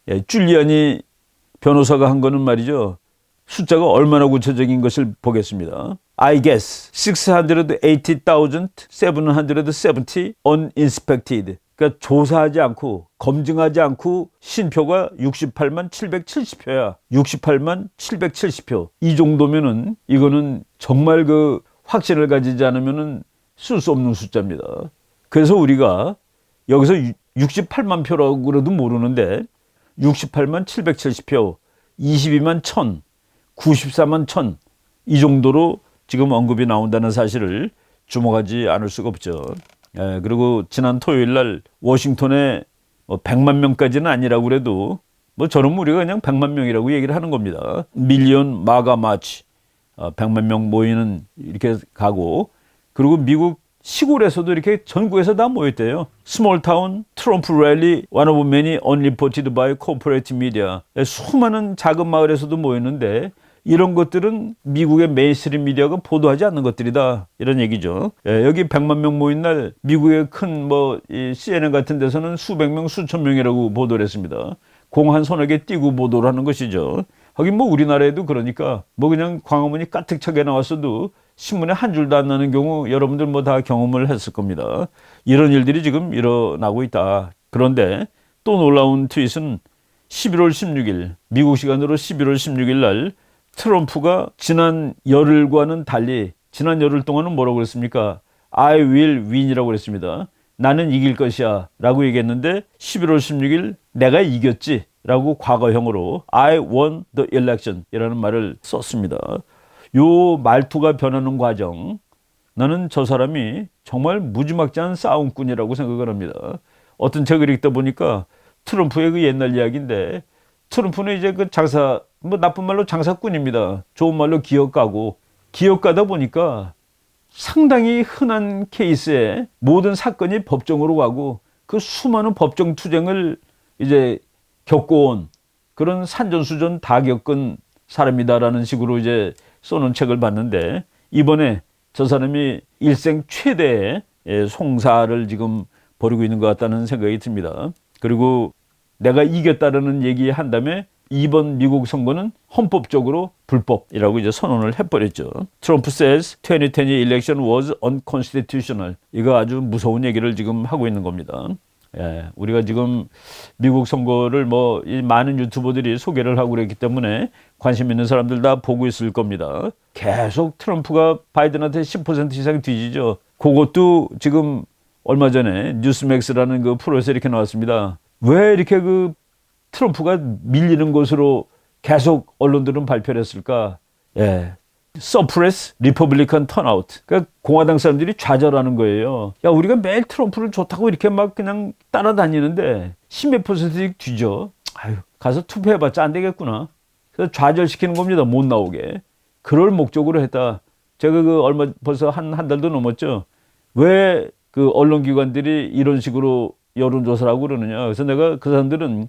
예, 줄리아니 변호사가 한 거는 말이죠. 숫자가 얼마나 구체적인 것을 보겠습니다. I guess 680,770 uninspected. 그러니까 조사하지 않고 검증하지 않고 신표가 68만 770표야. 68만 770표. 이 정도면은 이거는 정말 그 확신을 가지지 않으면은 쓸 수 없는 숫자입니다. 그래서 우리가 여기서 68만 표라고 그래도 모르는데 68만 770표, 22만 1000, 94만 1000 이 정도로 지금 언급이 나온다는 사실을 주목하지 않을 수가 없죠. 예, 그리고 지난 토요일 날 워싱턴에 100만 명까지는 아니라고 그래도 저는 우리가 그냥 100만 명이라고 얘기를 하는 겁니다. 밀리언 마가 마치 100만 명 모이는 이렇게 가고 그리고 미국 시골에서도 이렇게 전국에서 다 모였대요. 스몰 타운 트럼프 랠리 one of many unreported by corporate media. 수많은 작은 마을에서도 모였는데 이런 것들은 미국의 메인스트림 미디어가 보도하지 않는 것들이다. 이런 얘기죠. 예, 여기 100만 명 모인 날 미국의 큰 이 CNN 같은 데서는 수백 명, 수천 명이라고 보도를 했습니다. 공 한 서너 개 띄고 보도를 하는 것이죠. 하긴 우리나라에도 그러니까 그냥 광화문이 가득 차게 나왔어도 신문에 한 줄도 안 나는 경우 여러분들 다 경험을 했을 겁니다. 이런 일들이 지금 일어나고 있다. 그런데 또 놀라운 트윗은 11월 16일 미국 시간으로 11월 16일 날 트럼프가 지난 열흘과는 달리 지난 열흘 동안은 뭐라고 그랬습니까? I will win이라고 그랬습니다. 나는 이길 것이야 라고 얘기했는데 11월 16일 내가 이겼지 라고 과거형으로 I won the election 이라는 말을 썼습니다. 요 말투가 변하는 과정 나는 저 사람이 정말 무지막지한 싸움꾼이라고 생각을 합니다. 어떤 책을 읽다 보니까 트럼프의 그 옛날 이야기인데 트럼프는 이제 그 장사 나쁜 말로 장사꾼입니다. 좋은 말로 기업가고 기업가다 보니까 상당히 흔한 케이스에 모든 사건이 법정으로 가고 그 수많은 법정 투쟁을 이제 겪어온 그런 산전수전 다 겪은 사람이다라는 식으로 이제 써놓은 책을 봤는데 이번에 저 사람이 일생 최대의 송사를 지금 벌이고 있는 것 같다는 생각이 듭니다. 그리고 내가 이겼다라는 얘기한 다음에 이번 미국 선거는 헌법적으로 불법이라고 이제 선언을 해버렸죠. 트럼프 says 2020 election was unconstitutional. 이거 아주 무서운 얘기를 지금 하고 있는 겁니다. 예, 우리가 지금 미국 선거를 이 많은 유튜버들이 소개를 하고 그랬기 때문에 관심 있는 사람들 다 보고 있을 겁니다. 계속 트럼프가 바이든한테 10% 이상 뒤지죠. 그것도 지금 얼마 전에 뉴스맥스라는 그 프로에서 이렇게 나왔습니다. 왜 이렇게 그 트럼프가 밀리는 것으로 계속 언론들은 발표를 했을까? 예. Suppress Republican turnout. 그러니까 공화당 사람들이 좌절하는 거예요. 야, 우리가 매일 트럼프를 좋다고 이렇게 그냥 따라다니는데 10몇 퍼센트씩 뒤져. 아유, 가서 투표해봤자 안 되겠구나. 그래서 좌절시키는 겁니다. 못 나오게. 그럴 목적으로 했다. 제가 벌써 한 달도 넘었죠. 왜 그 언론기관들이 이런 식으로 여론조사를 하고 그러느냐. 그래서 내가 그 사람들은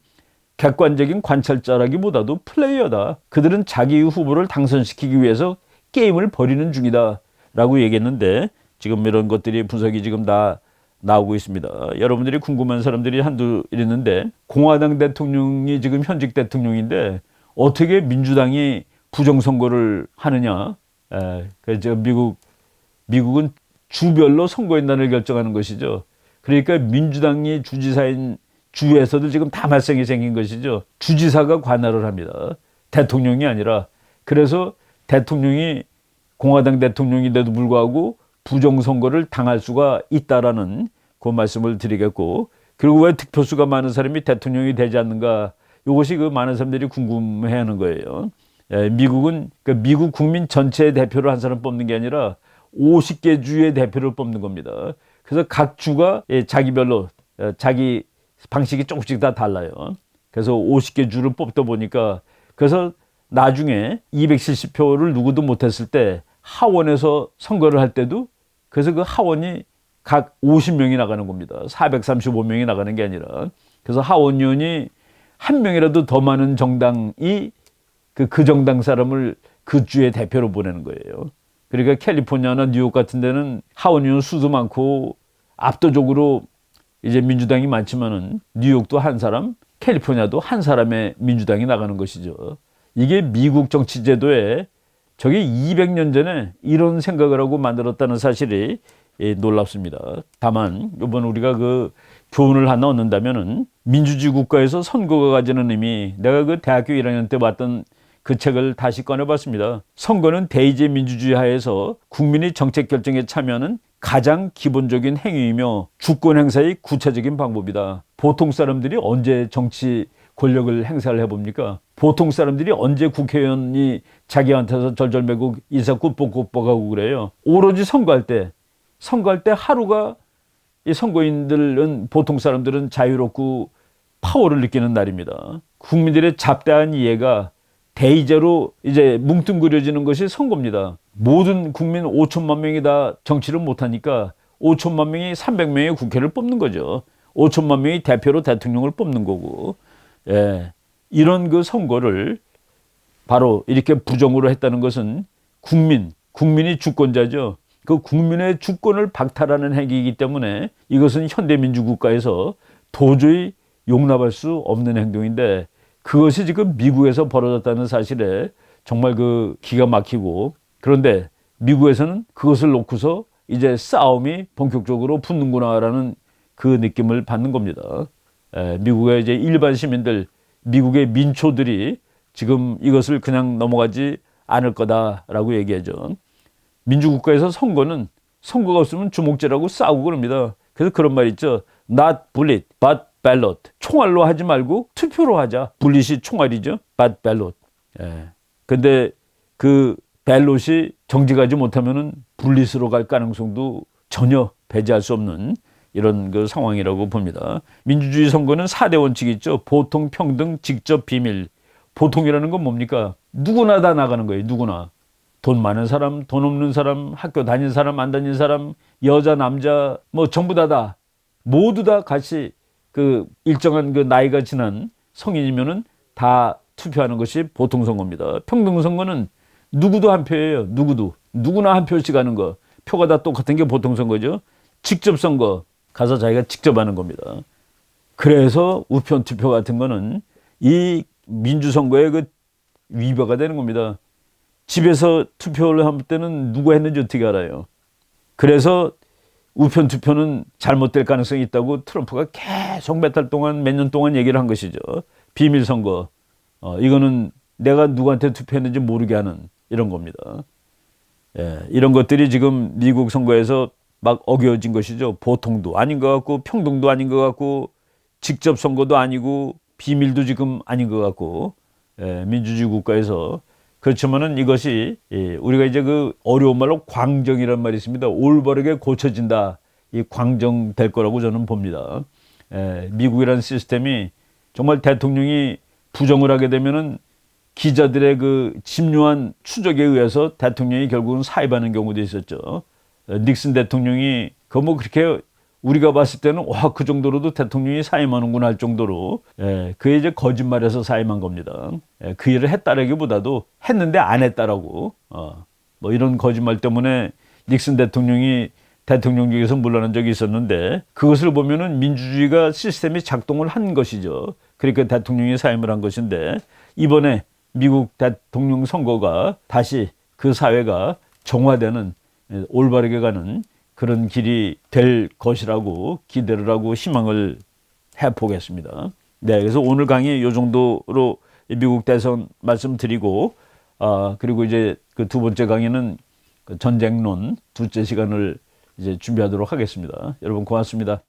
객관적인 관찰자라기보다도 플레이어다. 그들은 자기 후보를 당선시키기 위해서 게임을 벌이는 중이다 라고 얘기했는데 지금 이런 것들이 분석이 지금 다 나오고 있습니다. 여러분들이 궁금한 사람들이 한두 있는데 공화당 대통령이 지금 현직 대통령인데 어떻게 민주당이 부정선거를 하느냐. 그래서 미국은 주별로 선거인단을 결정하는 것이죠. 그러니까 민주당이 주지사인 주에서도 지금 다 말썽이 생긴 것이죠. 주지사가 관할을 합니다. 대통령이 아니라. 그래서 대통령이 공화당 대통령인데도 불구하고 부정선거를 당할 수가 있다라는 그 말씀을 드리겠고 그리고 왜 득표수가 많은 사람이 대통령이 되지 않는가 이것이 그 많은 사람들이 궁금해하는 거예요. 미국은 미국 국민 전체의 대표를 한 사람 뽑는 게 아니라 50개 주의 대표를 뽑는 겁니다. 그래서 각 주가 자기별로 자기 방식이 조금씩 다 달라요. 그래서 50개 주를 뽑다 보니까 그래서 나중에 270표를 누구도 못했을 때 하원에서 선거를 할 때도 그래서 그 하원이 각 50명이 나가는 겁니다. 435명이 나가는 게 아니라. 그래서 하원의원이 한 명이라도 더 많은 정당이 그 정당 사람을 그 주의 대표로 보내는 거예요. 그러니까 캘리포니아나 뉴욕 같은 데는 하원의원 수도 많고 압도적으로 이제 민주당이 많지만은 뉴욕도 한 사람, 캘리포니아도 한 사람의 민주당이 나가는 것이죠. 이게 미국 정치 제도에 저게 200년 전에 이런 생각을 하고 만들었다는 사실이 놀랍습니다. 다만 이번 우리가 그 교훈을 하나 얻는다면은 민주주의 국가에서 선거가 가지는 의미, 내가 그 대학교 1학년 때 봤던 그 책을 다시 꺼내봤습니다. 선거는 대의제 민주주의 하에서 국민이 정책 결정에 참여하는 가장 기본적인 행위이며 주권 행사의 구체적인 방법이다. 보통 사람들이 언제 정치 권력을 행사를 해봅니까? 보통 사람들이 언제 국회의원이 자기한테서 절절매고 인사 꾹뻑꾹뻑하고 그래요? 오로지 선거할 때 하루가 이 선거인들은 보통 사람들은 자유롭고 파워를 느끼는 날입니다. 국민들의 잡다한 이해가 대의제로 이제 뭉뚱그려지는 것이 선거입니다. 모든 국민 5천만 명이 다 정치를 못하니까 5천만 명이 300명의 국회를 뽑는 거죠. 5천만 명이 대표로 대통령을 뽑는 거고, 예, 이런 그 선거를 바로 이렇게 부정으로 했다는 것은 국민이 주권자죠. 그 국민의 주권을 박탈하는 행위이기 때문에 이것은 현대민주국가에서 도저히 용납할 수 없는 행동인데 그것이 지금 미국에서 벌어졌다는 사실에 정말 그 기가 막히고, 그런데 미국에서는 그것을 놓고서 이제 싸움이 본격적으로 붙는구나라는 그 느낌을 받는 겁니다. 미국의 이제 일반 시민들, 미국의 민초들이 지금 이것을 그냥 넘어가지 않을 거다라고 얘기하죠. 민주국가에서 선거가 없으면 주목제라고 싸우고 그럽니다. 그래서 그런 말 있죠. Not bullet, but ballot. 총알로 하지 말고 투표로 하자. bullet이 총알이죠. but ballot. 근데 그 벨롯이 정직하지 못하면은 불리스로 갈 가능성도 전혀 배제할 수 없는 이런 그 상황이라고 봅니다. 민주주의 선거는 4대 원칙이 있죠. 보통, 평등, 직접, 비밀. 보통이라는 건 뭡니까? 누구나 다 나가는 거예요. 누구나. 돈 많은 사람, 돈 없는 사람, 학교 다닌 사람, 안 다닌 사람, 여자, 남자, 뭐 전부 다 모두 다 같이 그 일정한 그 나이가 지난 성인이면은 다 투표하는 것이 보통 선거입니다. 평등 선거는 누구도 한 표예요. 누구나 한 표씩 하는 거. 표가 다 똑같은 게 보통 선거죠. 직접 선거 가서 자기가 직접 하는 겁니다. 그래서 우편 투표 같은 거는 이 민주선거의 그 위배가 되는 겁니다. 집에서 투표를 할 때는 누가 했는지 어떻게 알아요? 그래서 우편 투표는 잘못될 가능성이 있다고 트럼프가 계속 몇 달 동안, 몇 년 동안 얘기를 한 것이죠. 비밀 선거. 이거는 내가 누구한테 투표했는지 모르게 하는 이런 겁니다. 예, 이런 것들이 지금 미국 선거에서 막 어겨진 것이죠. 보통도 아닌 것 같고, 평등도 아닌 것 같고, 직접 선거도 아니고, 비밀도 지금 아닌 것 같고, 예, 민주주의 국가에서. 그렇지만은 이것이 우리가 이제 그 어려운 말로 광정이라는 말이 있습니다. 올바르게 고쳐진다. 이 광정 될 거라고 저는 봅니다. 미국이라는 시스템이 정말 대통령이 부정을 하게 되면은 기자들의 그 집요한 추적에 의해서 대통령이 결국은 사임하는 경우도 있었죠. 닉슨 대통령이 그 뭐 그렇게 우리가 봤을 때는 와, 그 정도로도 대통령이 사임하는구나 할 정도로 그게 이제 거짓말해서 사임한 겁니다. 그 일을 했다라기보다도 했는데 안 했다라고 뭐 이런 거짓말 때문에 닉슨 대통령이 대통령직에서 물러난 적이 있었는데 그것을 보면은 민주주의가 시스템이 작동을 한 것이죠. 그러니까 대통령이 사임을 한 것인데 이번에 미국 대통령 선거가 다시 그 사회가 정화되는 올바르게 가는 그런 길이 될 것이라고 기대를 하고 희망을 해보겠습니다. 네, 그래서 오늘 강의 이 정도로 미국 대선 말씀드리고, 그리고 이제 그 두 번째 강의는 그 전쟁론 둘째 시간을 이제 준비하도록 하겠습니다. 여러분 고맙습니다.